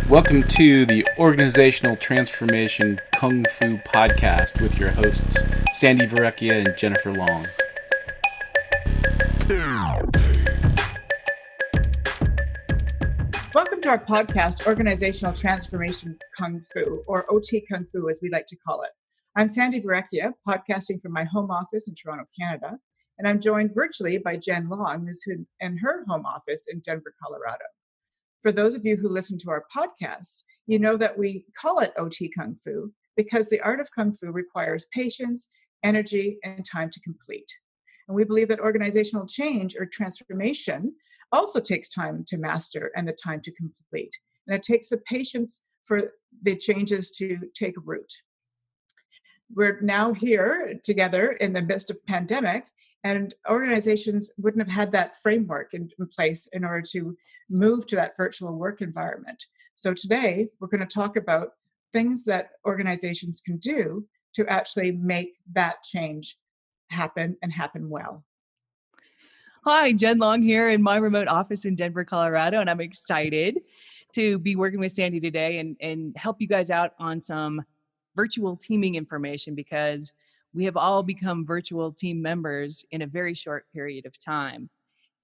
Welcome to the Organizational Transformation Kung Fu Podcast with your hosts, Sandi and Jennifer Long. Welcome to our podcast, Organizational Transformation Kung Fu, or OT Kung Fu as we like to call it. I'm Sandi podcasting from my home office in Toronto, Canada, and I'm joined virtually by Jen Long, who's in her home office in Denver, Colorado. For those of you who listen to our podcasts, you know that we call it OT Kung Fu because the art of Kung Fu requires patience, energy, and time to complete. And we believe that organizational change or transformation also takes time to master and the time to complete. And it takes the patience for the changes to take root. We're now here together in the midst of pandemic, and organizations wouldn't have had that framework in place in order to move to that virtual work environment. So today we're going to talk about things that organizations can do to actually make that change happen and happen well. Hi, Jen Long here in my remote office in Denver, Colorado, and I'm excited to be working with Sandi today and help you guys out on some virtual teaming information because we have all become virtual team members in a very short period of time.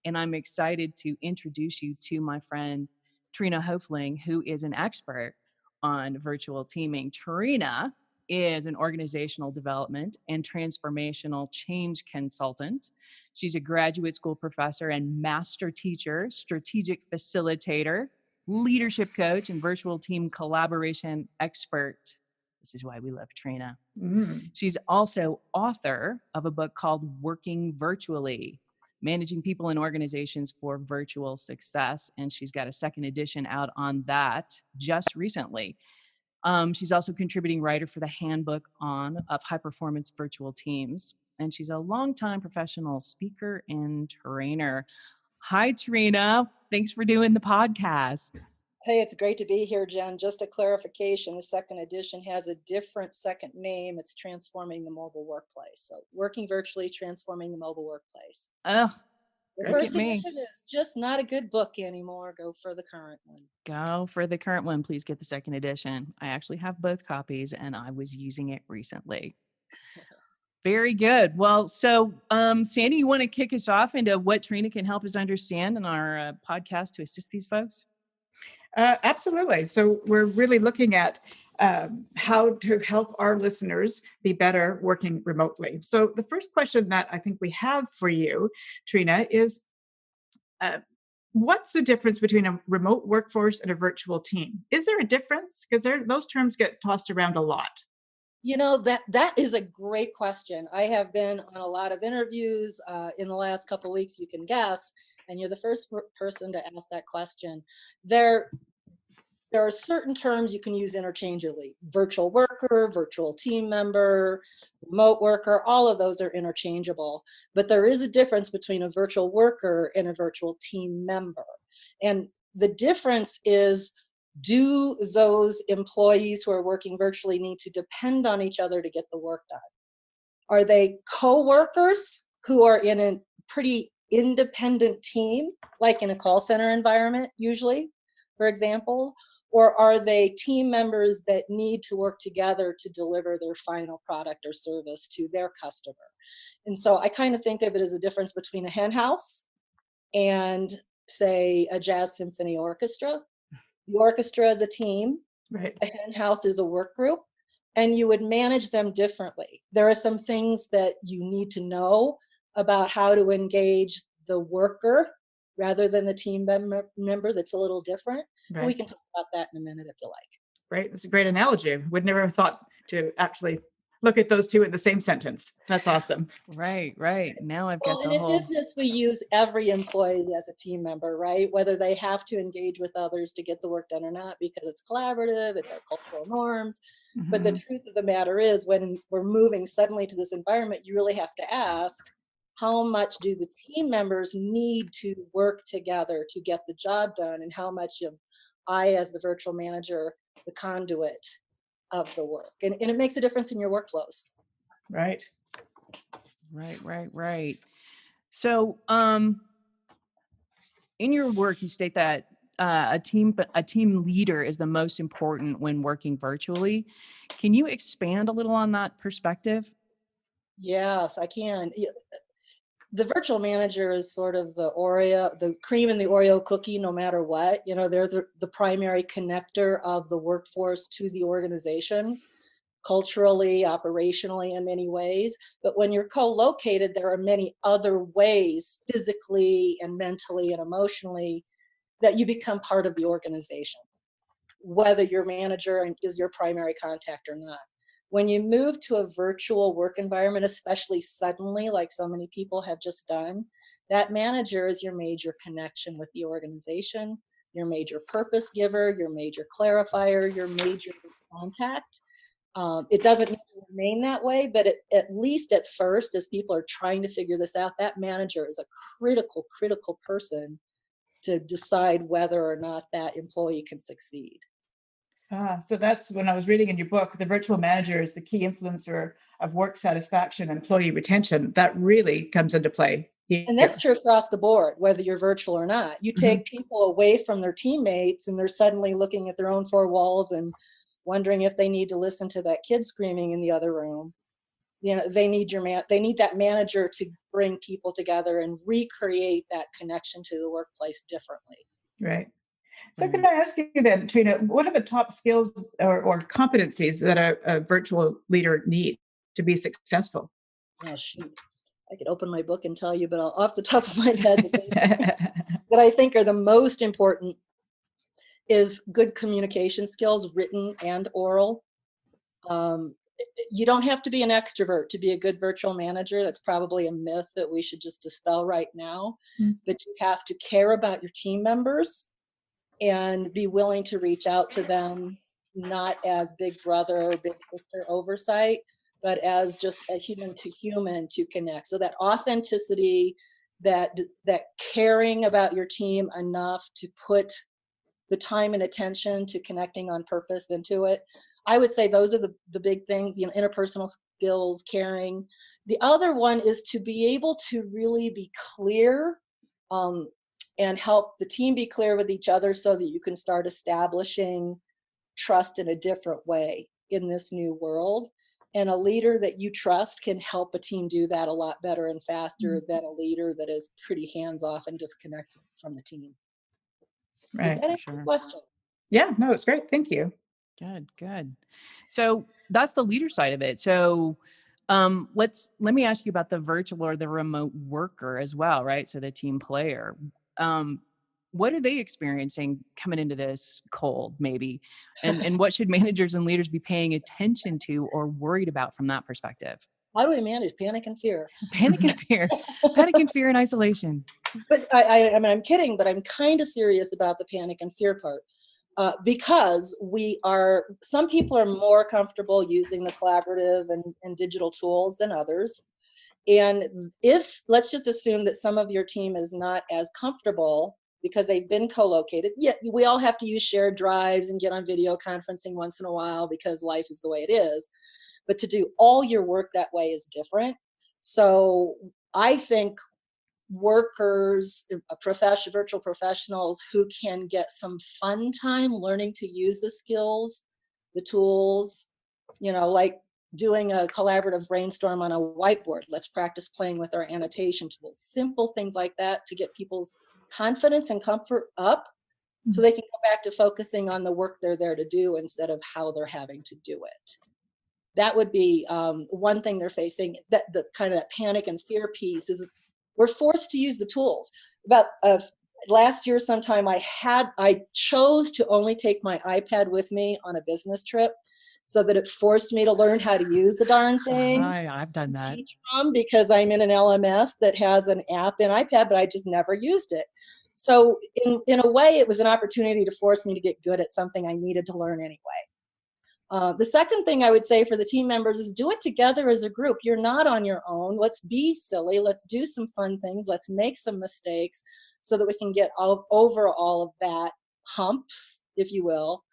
And I'm excited to introduce you to my friend, Trina Hoefling, who is an expert on virtual teaming. Trina is an organizational development and transformational change consultant. She's a graduate school professor and master teacher, strategic facilitator, leadership coach, and virtual team collaboration expert. This is why we love Trina. She's also author of a book called Working Virtually, Managing People and Organizations for Virtual Success. And she's got a second edition out on that just recently. She's also contributing writer for the Handbook of High Performance Virtual Teams. And she's a longtime professional speaker and trainer. Hi, Trina. Thanks for doing the podcast. Hey, it's great to be here, Jen. Just a clarification, the second edition has a different second name. It's Transforming the Mobile Workplace. So Working Virtually, Transforming the Mobile Workplace. Oh, the first edition is just not a good book anymore. Go for the current one. Go for the current one. Please get the second edition. I actually have both copies and I was using it recently. Very good. Well, so Sandi, you want to kick us off into what Trina can help us understand in our podcast to assist these folks? Absolutely. So we're really looking at how to help our listeners be better working remotely. So the first question that I think we have for you, Trina, is what's the difference between a remote workforce and a virtual team? Is there a difference? Because those terms get tossed around a lot. You know, that is a great question. I have been on a lot of interviews in the last couple of weeks, you can guess, and you're the first person to ask that question. There are certain terms you can use interchangeably. Virtual worker, virtual team member, remote worker, all of those are interchangeable. But there is a difference between a virtual worker and a virtual team member. And the difference is, do those employees who are working virtually need to depend on each other to get the work done? Are they co-workers who are in a pretty independent team, like in a call center environment usually, for example? Or are they team members that need to work together to deliver their final product or service to their customer? And so I kind of think of it as a difference between a hen house and, say, a jazz symphony orchestra. The orchestra is a team, right? The hen house is a work group, and you would manage them differently. There are some things that you need to know about how to engage the worker rather than the team member that's a little different. Right. We can talk about that in a minute if you like. Right. That's a great analogy. Would never have thought to actually look at those two in the same sentence. That's awesome. Right. Now I've got the in whole... business, we use every employee as a team member, right? Whether they have to engage with others to get the work done or not, because it's collaborative, it's our cultural norms. Mm-hmm. But the truth of the matter is, when we're moving suddenly to this environment, you really have to ask, how much do the team members need to work together to get the job done? And how much am I, as the virtual manager, the conduit of the work? And it makes a difference in your workflows. Right. So, in your work, you state that a team leader is the most important when working virtually. Can you expand a little on that perspective? Yes, I can. The virtual manager is sort of the cream in the Oreo cookie, no matter what. They're the primary connector of the workforce to the organization, culturally, operationally, in many ways. But when you're co-located, there are many other ways, physically and mentally and emotionally, that you become part of the organization, whether your manager is your primary contact or not. When you move to a virtual work environment, especially suddenly, like so many people have just done, that manager is your major connection with the organization, your major purpose giver, your major clarifier, your major contact. It doesn't need to remain that way, but at least at first, as people are trying to figure this out, that manager is a critical person to decide whether or not that employee can succeed. So that's when I was reading in your book, the virtual manager is the key influencer of work satisfaction and employee retention. That really comes into play here. And that's true across the board, whether you're virtual or not. You take people away from their teammates and they're suddenly looking at their own four walls and wondering if they need to listen to that kid screaming in the other room. They need that manager to bring people together and recreate that connection to the workplace differently. Right. So can I ask you then, Trina, what are the top skills or competencies that a virtual leader needs to be successful? Oh, shoot. I could open my book and tell you, but off the top of my head, the things that I think are the most important is good communication skills, written and oral. You don't have to be an extrovert to be a good virtual manager. That's probably a myth that we should just dispel right now. But you have to care about your team members and be willing to reach out to them, not as big brother or big sister oversight, but as just a human to connect. So that authenticity, that caring about your team enough to put the time and attention to connecting on purpose into it. I would say those are the big things, interpersonal skills, caring. The other one is to be able to really be clear and help the team be clear with each other so that you can start establishing trust in a different way in this new world. And a leader that you trust can help a team do that a lot better and faster than a leader that is pretty hands-off and disconnected from the team. Right. Does that answer your question? Yeah, no, it's great. Thank you. Good. So that's the leader side of it. So let me ask you about the virtual or the remote worker as well, right? So the team player. What are they experiencing coming into this cold, maybe? And what should managers and leaders be paying attention to or worried about from that perspective? How do we manage panic and fear? Panic and fear and isolation. But I mean, I'm kidding, but I'm kind of serious about the panic and fear part. Because some people are more comfortable using the collaborative and digital tools than others. And let's just assume that some of your team is not as comfortable because they've been co-located. Yeah, we all have to use shared drives and get on video conferencing once in a while because life is the way it is. But to do all your work that way is different. So I think workers, virtual professionals who can get some fun time learning to use the skills, the tools, like doing a collaborative brainstorm on a whiteboard. Let's practice playing with our annotation tools. Simple things like that to get people's confidence and comfort up so they can go back to focusing on the work they're there to do instead of how they're having to do it. That would be one thing they're facing. That the kind of that panic and fear piece is we're forced to use the tools. About last year sometime, I chose to only take my iPad with me on a business trip so that it forced me to learn how to use the darn thing. I've done that. Teach from, because I'm in an LMS that has an app in iPad, but I just never used it. So in a way, it was an opportunity to force me to get good at something I needed to learn anyway. The second thing I would say for the team members is do it together as a group. You're not on your own. Let's be silly. Let's do some fun things. Let's make some mistakes so that we can get over all of that humps, if you will,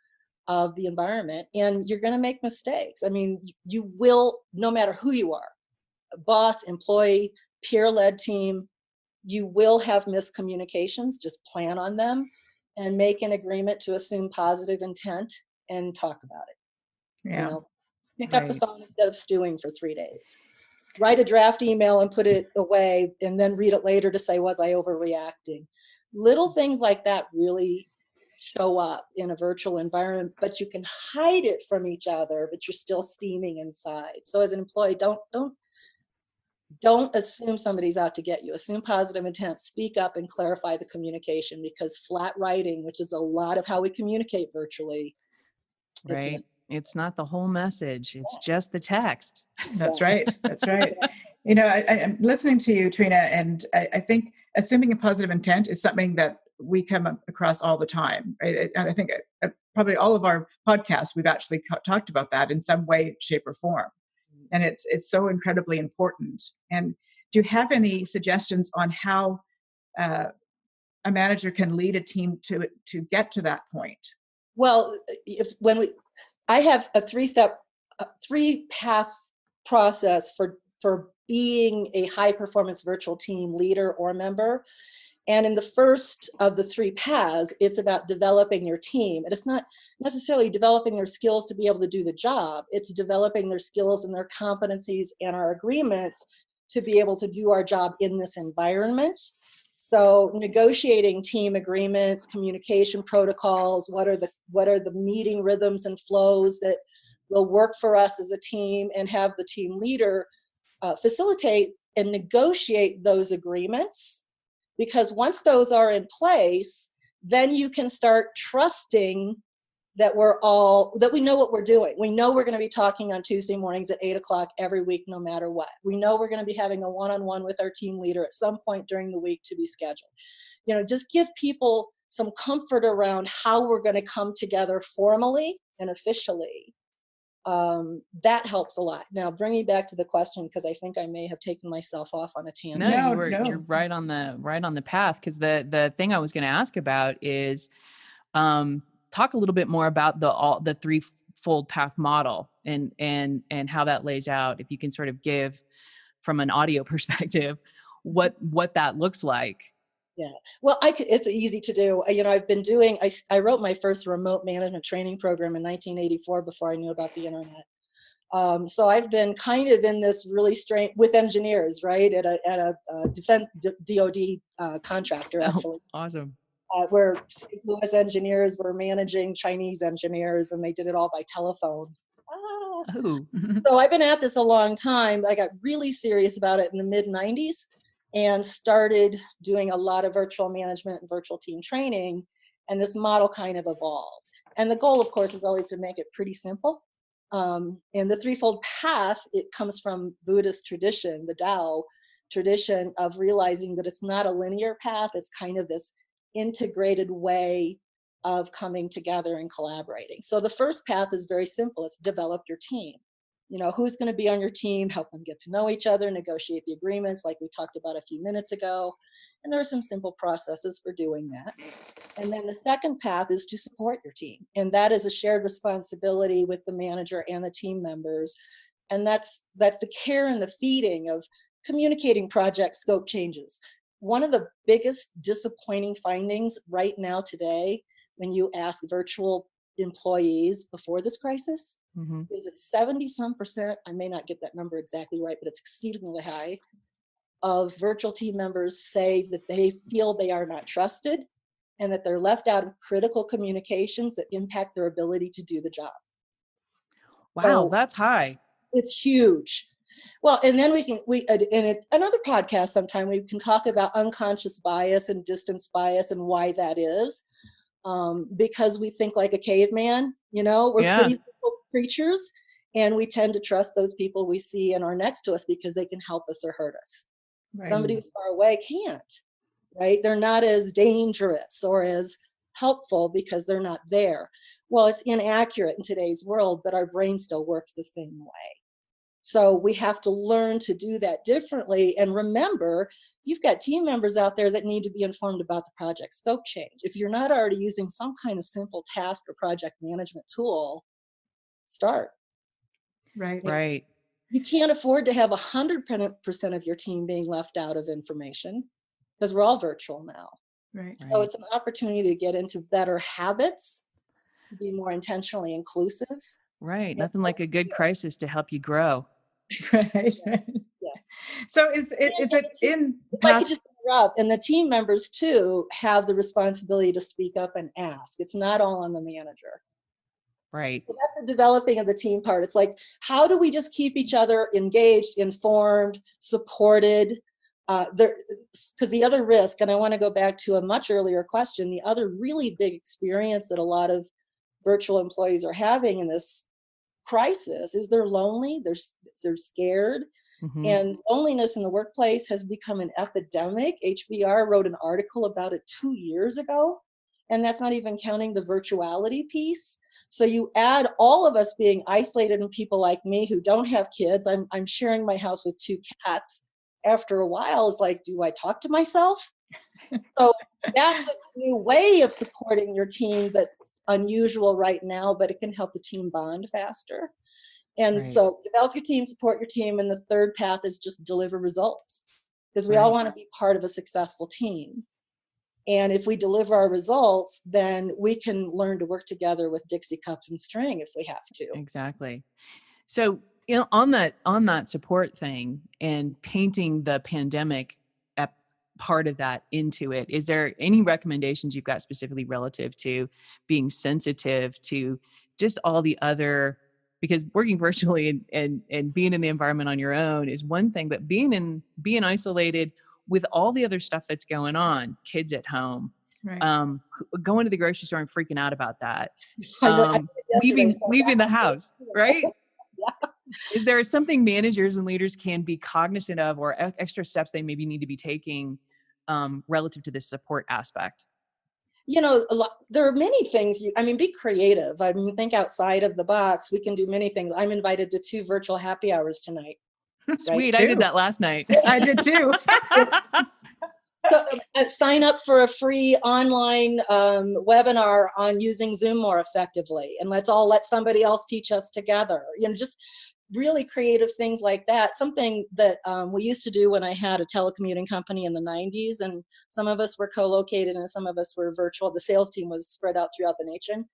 of the environment. And you're going to make mistakes. I mean, you will, no matter who you are, boss, employee, peer-led team, you will have miscommunications. Just plan on them. and make an agreement to assume positive intent and talk about it. Yeah. Pick up the Right. phone instead of stewing for 3 days. Write a draft email and put it away, and then read it later to say, was I overreacting? Little things like that really show up in a virtual environment, but you can hide it from each other, but you're still steaming inside. So as an employee, don't assume somebody's out to get you. Assume positive intent, speak up and clarify the communication, because flat writing, which is a lot of how we communicate virtually, it's Right. It's not the whole message. It's just the text. That's right. That's right. You know, I'm listening to you, Trina, and I think assuming a positive intent is something that we come across all the time. Right? And I think probably all of our podcasts, we've actually talked about that in some way, shape, or form. And it's so incredibly important. And do you have any suggestions on how a manager can lead a team to get to that point? Well, I have a three-path process for being a high-performance virtual team leader or member. And in the first of the 3 paths, it's about developing your team. And it's not necessarily developing their skills to be able to do the job. It's developing their skills and their competencies and our agreements to be able to do our job in this environment. So negotiating team agreements, communication protocols, what are the meeting rhythms and flows that will work for us as a team, and have the team leader facilitate and negotiate those agreements. Because once those are in place, then you can start trusting that we know what we're doing. We know we're going to be talking on Tuesday mornings at 8:00 every week, no matter what. We know we're going to be having a one-on-one with our team leader at some point during the week to be scheduled. Just give people some comfort around how we're going to come together formally and officially. That helps a lot. Now, bringing back to the question, because I think I may have taken myself off on a tangent. No, No. you're right on the path. Because the thing I was going to ask about is, talk a little bit more about the threefold path model and how that lays out. If you can sort of give from an audio perspective what that looks like. Yeah, well, it's easy to do. I wrote my first remote management training program in 1984 before I knew about the internet. So I've been kind of in this really strange with engineers, right? At a defense DoD contractor, actually. Oh, awesome. Where St. Louis engineers were managing Chinese engineers, and they did it all by telephone. Oh. So I've been at this a long time. I got really serious about it in the mid-90s and started doing a lot of virtual management and virtual team training, and this model kind of evolved. And the goal, of course, is always to make it pretty simple. And the threefold path, it comes from Buddhist tradition, the Tao tradition of realizing that it's not a linear path. It's kind of this integrated way of coming together and collaborating. So the first path is very simple. It's develop your team. Who's going to be on your team, help them get to know each other, negotiate the agreements like we talked about a few minutes ago. And there are some simple processes for doing that. And then the second path is to support your team. And that is a shared responsibility with the manager and the team members. And that's the care and the feeding of communicating project scope changes. One of the biggest disappointing findings right now today, when you ask virtual employees before this crisis, is that 70-some%, I may not get that number exactly right, but it's exceedingly high, of virtual team members say that they feel they are not trusted and that they're left out of critical communications that impact their ability to do the job. Wow, So that's high. it's huge. Well, and then another podcast sometime we can talk about unconscious bias and distance bias and why that is. Because we think like a caveman, we're pretty simple creatures, and we tend to trust those people we see and are next to us because they can help us or hurt us. Right. Somebody who's far away can't, right? They're not as dangerous or as helpful because they're not there. Well, it's inaccurate in today's world, but our brain still works the same way. So we have to learn to do that differently. And remember, you've got team members out there that need to be informed about the project scope change. If you're not already using some kind of simple task or project management tool, start. Right. You can't afford to have 100% of your team being left out of information because we're all virtual now. Right. So it's an opportunity to get into better habits, be more intentionally inclusive. Right. Nothing like a good crisis to help you grow. Right. Yeah. Yeah. So is it in If I could path? just interrupt, and the team members too have the responsibility to speak up and ask. It's not all on the manager. Right. So that's the developing of the team part. It's like, how do we just keep each other engaged, informed, supported? Because the other risk, and I want to go back to a much earlier question, the other really big experience that a lot of virtual employees are having in this crisis is they're lonely, they're scared, Mhm. and loneliness in the workplace has become an epidemic. HBR wrote an article about it 2 years ago, and that's not even counting the virtuality piece. So you add all of us being isolated and people like me who don't have kids. I'm sharing my house with 2 cats. After a while, it's like, do I talk to myself? So that's a new way of supporting your team that's unusual right now, but it can help the team bond faster. And Right. so develop your team, support your team, and the third path is just deliver results, because we all Right. want to be part of a successful team. And if we deliver our results, then we can learn to work together with Dixie cups and string if we have to. Exactly. So, on that support thing and painting the pandemic part of that into it, is there any recommendations you've got specifically relative to being sensitive to just all the other, because working virtually and being in the environment on your own is one thing, but being isolated with all the other stuff that's going on, kids at home, Right. going to the grocery store and freaking out about that, I know, I did it yesterday, so leaving the house, right? Yeah. Is there something managers and leaders can be cognizant of, or extra steps they maybe need to be taking relative to this support aspect? There are many things be creative. I mean, think outside of the box. We can do many things. I'm invited to 2 virtual happy hours tonight, right? Sweet. I did that last night. I did too. So sign up for a free online webinar on using Zoom more effectively, and let's all let somebody else teach us together. Just really creative things like that. Something that we used to do when I had a telecommuting company in the 90s, and some of us were co-located and some of us were virtual. The sales team was spread out throughout the nation,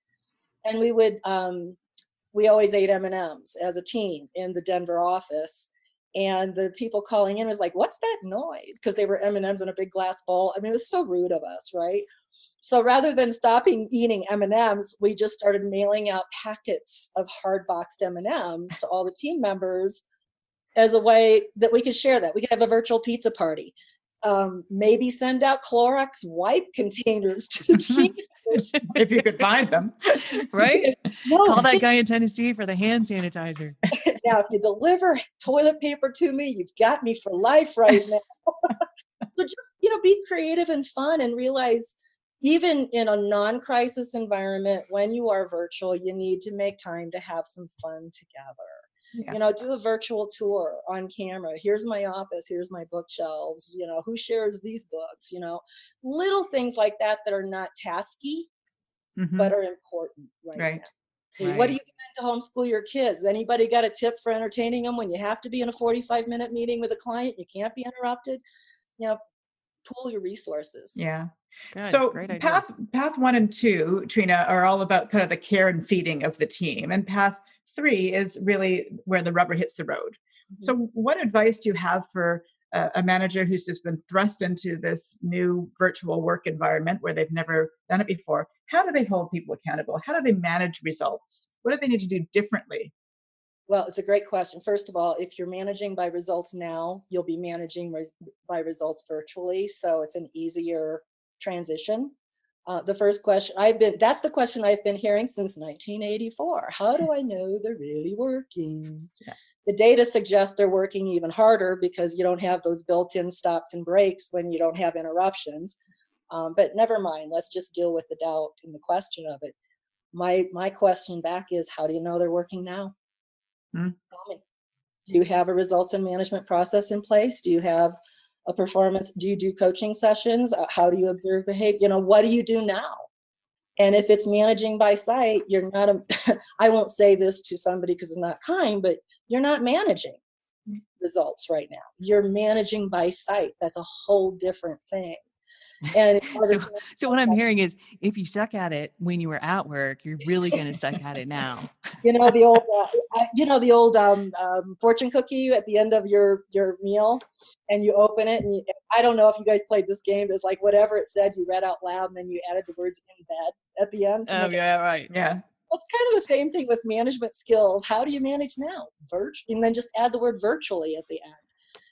and we always ate M&Ms as a team in the Denver office. And the people calling in was like, what's that noise? Because they were M&Ms in a big glass bowl. I mean, it was so rude of us, right? So rather than stopping eating M&Ms, we just started mailing out packets of hard boxed M&Ms to all the team members as a way that we could share that. We could have a virtual pizza party. Maybe send out Clorox wipe containers to the team members. If you could find them. Right? No, Call that guy in Tennessee for the hand sanitizer. now, if you deliver toilet paper to me, you've got me for life right now. So just, be creative and fun, and realize even in a non-crisis environment, when you are virtual, you need to make time to have some fun together. Yeah. Do a virtual tour on camera. Here's my office. Here's my bookshelves. Who shares these books? Little things like that that are not tasky, Mhm. but are important right Right. now. Hey, what are you doing to homeschool your kids? Anybody got a tip for entertaining them when you have to be in a 45-minute meeting with a client? You can't be interrupted. Pool your resources. Yeah. Good. So Great ideas. path 1 and 2, Trina, are all about kind of the care and feeding of the team. And path 3 is really where the rubber hits the road. Mm-hmm. So what advice do you have for a manager who's just been thrust into this new virtual work environment where they've never done it before? How do they hold people accountable? How do they manage results? What do they need to do differently? Well, it's a great question. First of all, if you're managing by results now, you'll be managing by results virtually. So it's an easier transition. The first question that's the question I've been hearing since 1984. How do I know they're really working? Yeah. The data suggests they're working even harder because you don't have those built-in stops and breaks when you don't have interruptions. But never mind, let's just deal with the doubt and the question of it. My question back is, how do you know they're working now? Hmm. Tell me. Do you have a results and management process in place? Do you have a performance? Do you do coaching sessions? How do you observe behavior? What do you do now? And if it's managing by site, you're not I won't say this to somebody because it's not kind, but you're not managing results right now. You're managing by site. That's a whole different thing. And in order So what I'm hearing is, if you suck at it when you were at work, you're really going to suck at it now. the old, the old fortune cookie at the end of your meal, and you open it, and I don't know if you guys played this game. It's like whatever it said, you read out loud, and then you added the words "in bed" at the end. Oh, yeah, right. Yeah. It's kind of the same thing with management skills. How do you manage now? And then just add the word virtually at the end.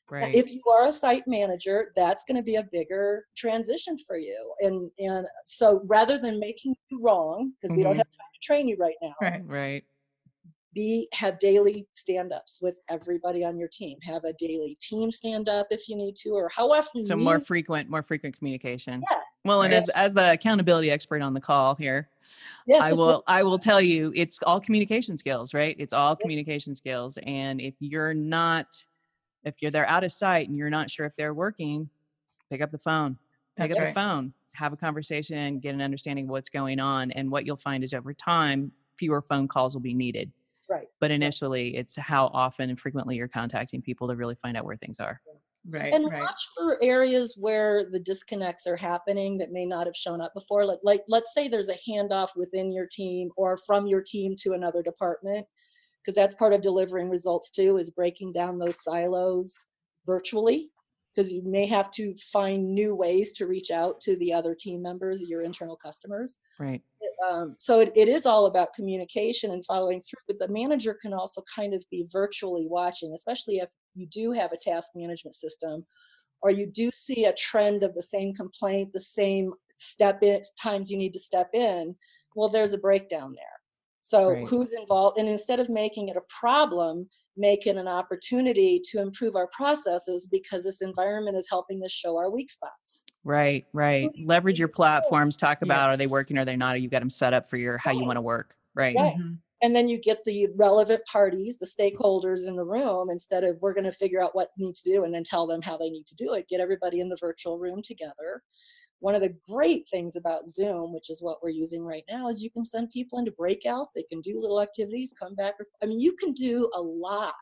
Right. If you are a site manager, that's going to be a bigger transition for you. And so rather than making you wrong, because we don't have time to train you right now, Right. have daily stand-ups with everybody on your team. Have a daily team stand-up if you need to, or how often. So more frequent communication. Yes. Well, and as the accountability expert on the call here, Yes, I will tell you, it's all communication skills, right? It's all communication skills. And if you're they're out of sight and you're not sure if they're working, pick up the phone, have a conversation, get an understanding of what's going on. And what you'll find is over time, fewer phone calls will be needed. Right. But initially, it's how often and frequently you're contacting people to really find out where things are. Right. And watch for areas where the disconnects are happening that may not have shown up before. Like let's say there's a handoff within your team or from your team to another department, because that's part of delivering results too, is breaking down those silos virtually, because you may have to find new ways to reach out to the other team members, your internal customers. Right. So it is all about communication and following through, but the manager can also kind of be virtually watching, especially if you do have a task management system, or you do see a trend of the same complaint, the same times you need to step in. Well, there's a breakdown there. So who's involved? And instead of making it a problem, make it an opportunity to improve our processes, because this environment is helping us show our weak spots. Right. Leverage your platforms. Talk about, are they working? Are they not? Or you got them set up for how you want to work. Right. And then you get the relevant parties, the stakeholders in the room, instead of we're going to figure out what needs to do and then tell them how they need to do it. Get everybody in the virtual room together. One of the great things about Zoom, which is what we're using right now, is you can send people into breakouts. They can do little activities, come back. I mean, you can do a lot.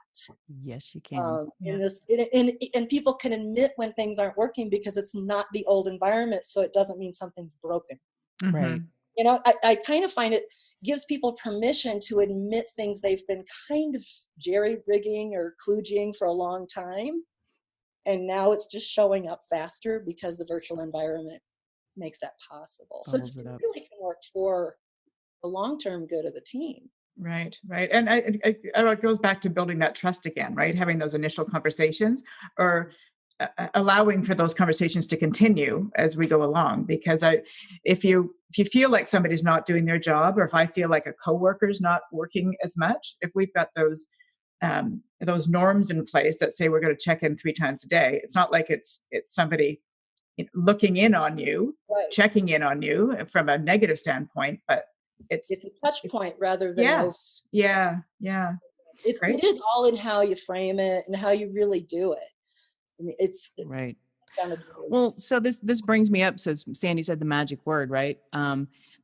Yes, you can. In this, and people can admit when things aren't working, because it's not the old environment. So it doesn't mean something's broken. Right. I kind of find it gives people permission to admit things they've been kind of jerry-rigging or kludging for a long time. And now it's just showing up faster because the virtual environment makes that possible. So it really can work for the long-term good of the team. Right. And it goes back to building that trust again, right? Having those initial conversations, or allowing for those conversations to continue as we go along. Because if you feel like somebody's not doing their job, or if I feel like a coworker's not working as much, if we've got those norms in place that say we're going to check in 3 times a day, it's not like it's somebody looking in on you, checking in on you from a negative standpoint, but it's a touch point rather than it is all in how you frame it and how you really do it. I mean, it's right. Well, so this brings me up. So Sandi said the magic word, right?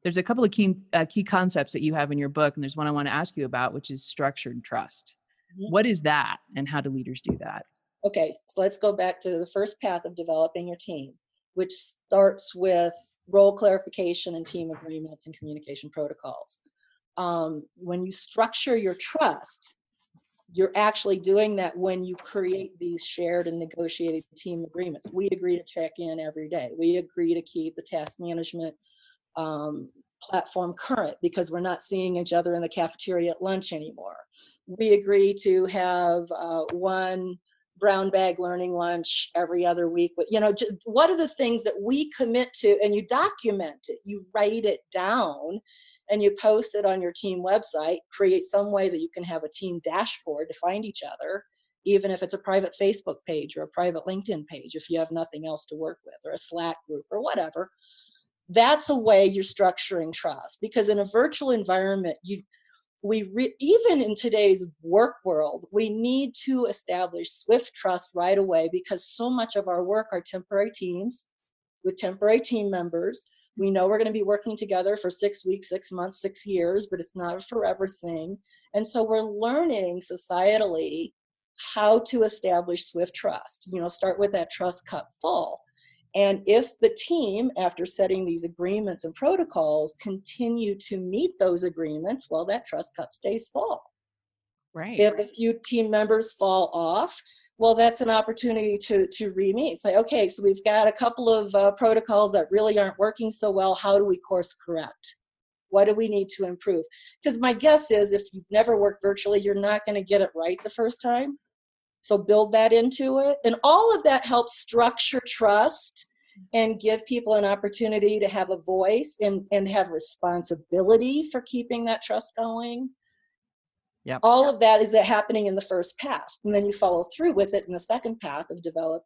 There's a couple of key concepts that you have in your book, and there's one I want to ask you about, which is structured trust. What is that, and how do leaders do that? Okay, so let's go back to the first path of developing your team, which starts with role clarification and team agreements and communication protocols. When you structure your trust, you're actually doing that when you create these shared and negotiated team agreements. We agree to check in every day. We agree to keep the task management platform current, because we're not seeing each other in the cafeteria at lunch anymore. We agree to have one brown bag learning lunch every other week. But, what are the things that we commit to? And you document it, you write it down, and you post it on your team website. Create some way that you can have a team dashboard to find each other, even if it's a private Facebook page or a private LinkedIn page, if you have nothing else to work with, or a Slack group or whatever. That's a way you're structuring trust, because in a virtual environment, even in today's work world, we need to establish swift trust right away, because so much of our work are temporary teams with temporary team members. We know we're going to be working together for 6 weeks, 6 months, 6 years, but it's not a forever thing. And so we're learning societally how to establish swift trust. Start with that trust cup full. And if the team, after setting these agreements and protocols, continue to meet those agreements, well, that trust cup stays full. Right. If a few team members fall off, well, that's an opportunity to re-meet. Say, okay, so we've got a couple of protocols that really aren't working so well. How do we course correct? What do we need to improve? Because my guess is if you've never worked virtually, you're not going to get it right the first time. So build that into it. And all of that helps structure trust and give people an opportunity to have a voice and have responsibility for keeping that trust going. Yep. All of that is happening in the first path. And then you follow through with it in the second path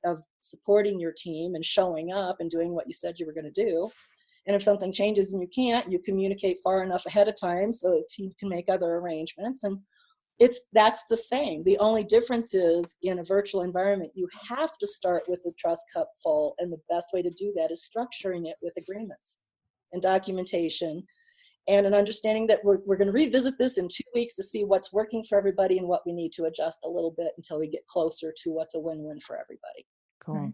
of supporting your team and showing up and doing what you said you were going to do. And if something changes and you can't, you communicate far enough ahead of time so the team can make other arrangements. And that's the same. The only difference is in a virtual environment, you have to start with the trust cup full. And the best way to do that is structuring it with agreements and documentation and an understanding that we're going to revisit this in 2 weeks to see what's working for everybody and what we need to adjust a little bit until we get closer to what's a win-win for everybody. Cool. Right.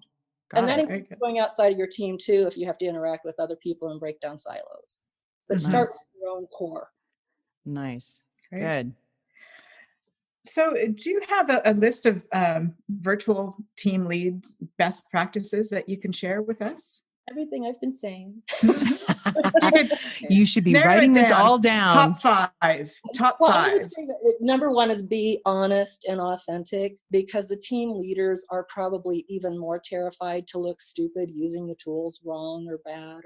And that includes going outside of your team too, if you have to interact with other people and break down silos. But start with your own core. Nice. Great. Good. So do you have a list of virtual team leads best practices that you can share with us? Everything I've been saying. You should be Narrow writing it this down. all down. Top five. I would say that number one is be honest and authentic, because the team leaders are probably even more terrified to look stupid using the tools wrong or bad.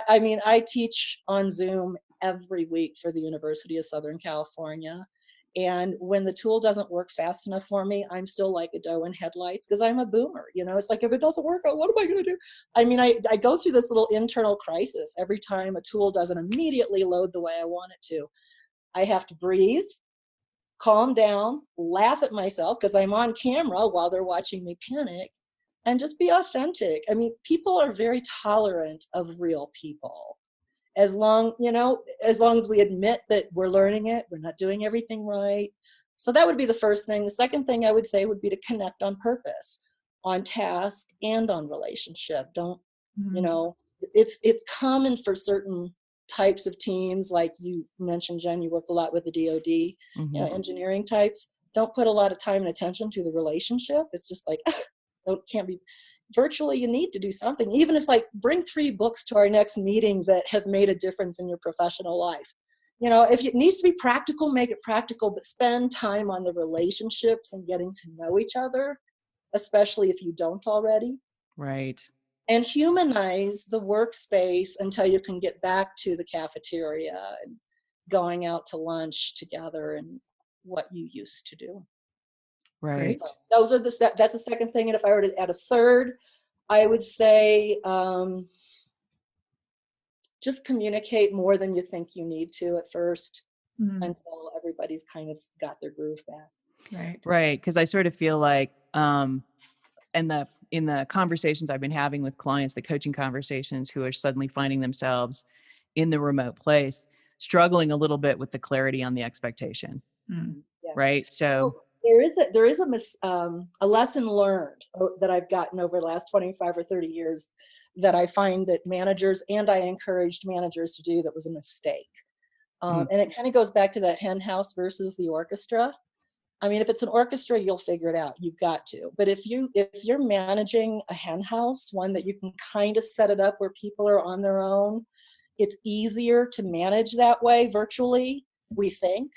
I mean, I teach on Zoom every week for the University of Southern California. And when the tool doesn't work fast enough for me, I'm still like a doe in headlights because I'm a boomer. You know, it's like, if it doesn't work, what am I going to do? I mean, I go through this little internal crisis every time a tool doesn't immediately load the way I want it to. I have to breathe, calm down, laugh at myself because I'm on camera while they're watching me panic, and just be authentic. I mean, people are very tolerant of real people. As long as we admit that we're learning it, we're not doing everything right. So that would be the first thing. The second thing I would say would be to connect on purpose, on task and on relationship. It's common for certain types of teams, like you mentioned, Jen, you work a lot with the DoD, engineering types. Don't put a lot of time and attention to the relationship. It's just like, can't be. Virtually, you need to do something. Even it's like, bring 3 books to our next meeting that have made a difference in your professional life. You know, if it needs to be practical, make it practical, but spend time on the relationships and getting to know each other, especially if you don't already. Right. And humanize the workspace until you can get back to the cafeteria and going out to lunch together and what you used to do. Right. So that's the second thing. And if I were to add a third, I would say just communicate more than you think you need to at first until everybody's kind of got their groove back. Right. Because I sort of feel like in the conversations I've been having with clients, the coaching conversations, who are suddenly finding themselves in the remote place, struggling a little bit with the clarity on the expectation. Yeah. Right. So there is a lesson learned that I've gotten over the last 25 or 30 years that I find that managers, and I encouraged managers to do, that was a mistake. And it kind of goes back to that hen house versus the orchestra. I mean, if it's an orchestra, you'll figure it out. You've got to. But if you're managing a hen house, one that you can kind of set it up where people are on their own, it's easier to manage that way virtually, we think.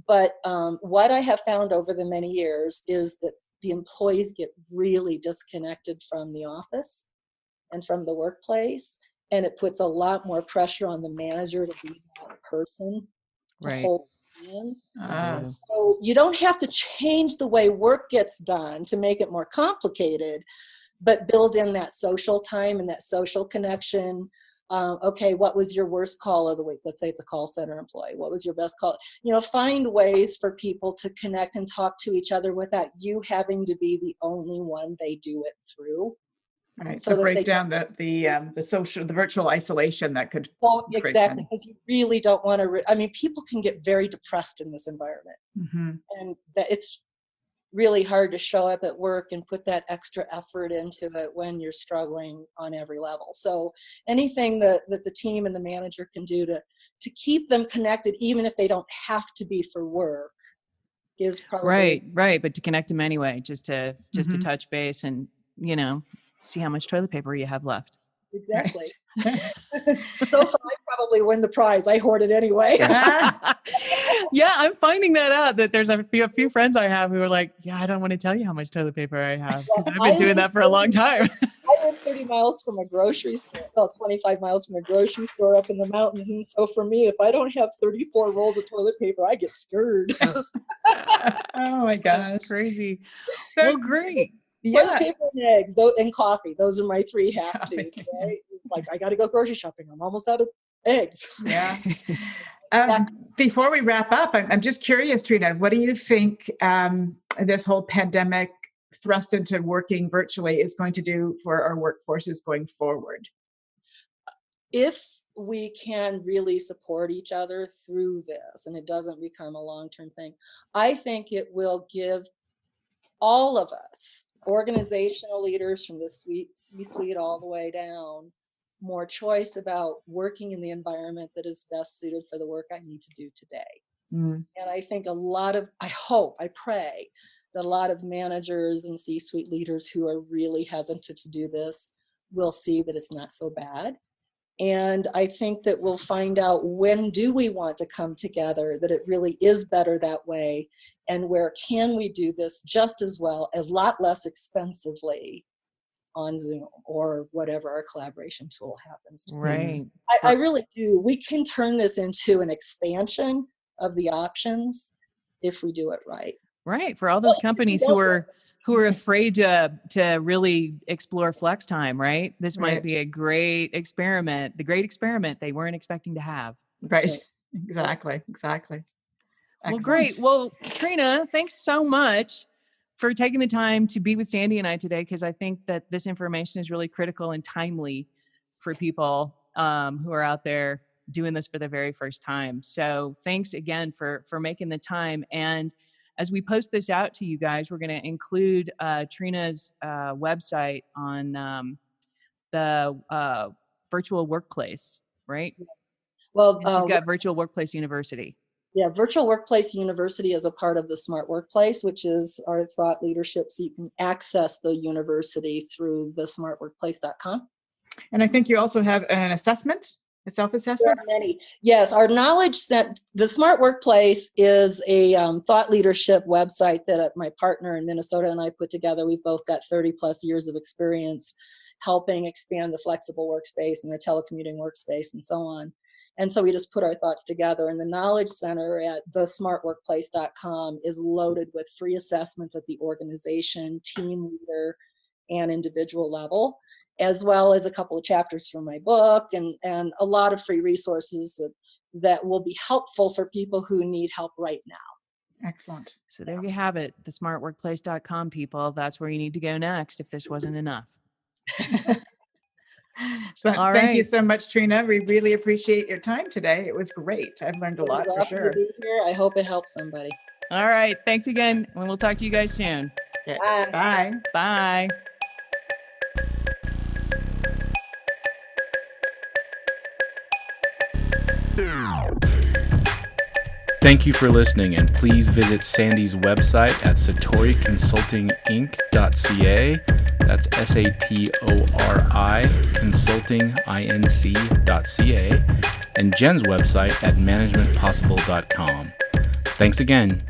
But what I have found over the many years is that the employees get really disconnected from the office and from the workplace, and it puts a lot more pressure on the manager to be that person to hold hands. So you don't have to change the way work gets done to make it more complicated, but build in that social time and that social connection. Okay, what was your worst call of the week? Let's say it's a call center employee. What was your best call? Find ways for people to connect and talk to each other without you having to be the only one they do it through. Right. So break down the virtual isolation that could. Exactly, because you really don't want to. People can get very depressed in this environment, and that really hard to show up at work and put that extra effort into it when you're struggling on every level. So anything that the team and the manager can do to keep them connected, even if they don't have to be for work, is probably right. But to connect them anyway, just to touch base and, see how much toilet paper you have left. exactly. Right. So far, I probably win the prize. I hoard it anyway. Yeah, I'm finding that out, that there's a few friends I have who are like, yeah, I don't want to tell you how much toilet paper I have, because I've been doing that for a long time. I live 30 miles from a grocery store, well, 25 miles from a grocery store up in the mountains. And so for me, if I don't have 34 rolls of toilet paper, I get scared. Oh my gosh. That's crazy. So- Well, great. Toilet Yeah. paper and eggs, and coffee. Those are my 3 have-tos, right? It's like, I got to go grocery shopping. I'm almost out of eggs. Yeah. Before we wrap up, I'm just curious, Trina, what do you think this whole pandemic thrust into working virtually is going to do for our workforces going forward? If we can really support each other through this and it doesn't become a long-term thing, I think it will give all of us, organizational leaders from the C-suite all the way down, more choice about working in the environment that is best suited for the work I need to do today. And I think I pray that a lot of managers and C-suite leaders who are really hesitant to do this will see that it's not so bad. And I think that we'll find out, when do we want to come together, that it really is better that way, and where can we do this just as well, a lot less expensively on Zoom or whatever our collaboration tool happens to be. Right. I really do. We can turn this into an expansion of the options if we do it right. Right. For all those companies who are afraid to really explore flex time, right? This might be a great experiment, the great experiment they weren't expecting to have. Right. Exactly. Well, great. Well, Trina, thanks so much for taking the time to be with Sandi and I today, because I think that this information is really critical and timely for people who are out there doing this for the very first time. So thanks again for making the time. And as we post this out to you guys, we're going to include Trina's website on the virtual workplace, right? Well, She's got Virtual Workplace University. Yeah, Virtual Workplace University is a part of the Smart Workplace, which is our thought leadership. So you can access the university through the smartworkplace.com. And I think you also have an assessment, a self-assessment. Many. Yes, our the Smart Workplace is a thought leadership website that my partner in Minnesota and I put together. We've both got 30 plus years of experience helping expand the flexible workspace and the telecommuting workspace and so on. And so we just put our thoughts together, and the Knowledge Center at thesmartworkplace.com is loaded with free assessments at the organization, team leader, and individual level, as well as a couple of chapters from my book and a lot of free resources that will be helpful for people who need help right now. Excellent. So there you have it, thesmartworkplace.com, people. That's where you need to go next if this wasn't enough. So All thank you right. so much, Trina. We really appreciate your time today. It was great. I've learned a lot It was for awesome sure. to be here. I hope it helps somebody. All right. Thanks again. And we'll talk to you guys soon. Okay. Bye. Bye. Bye. Thank you for listening, and please visit Sandi's website at satoriconsultinginc.ca. That's SATORI consultinginc.ca, and Jen's website at managementpossible.com. Thanks again.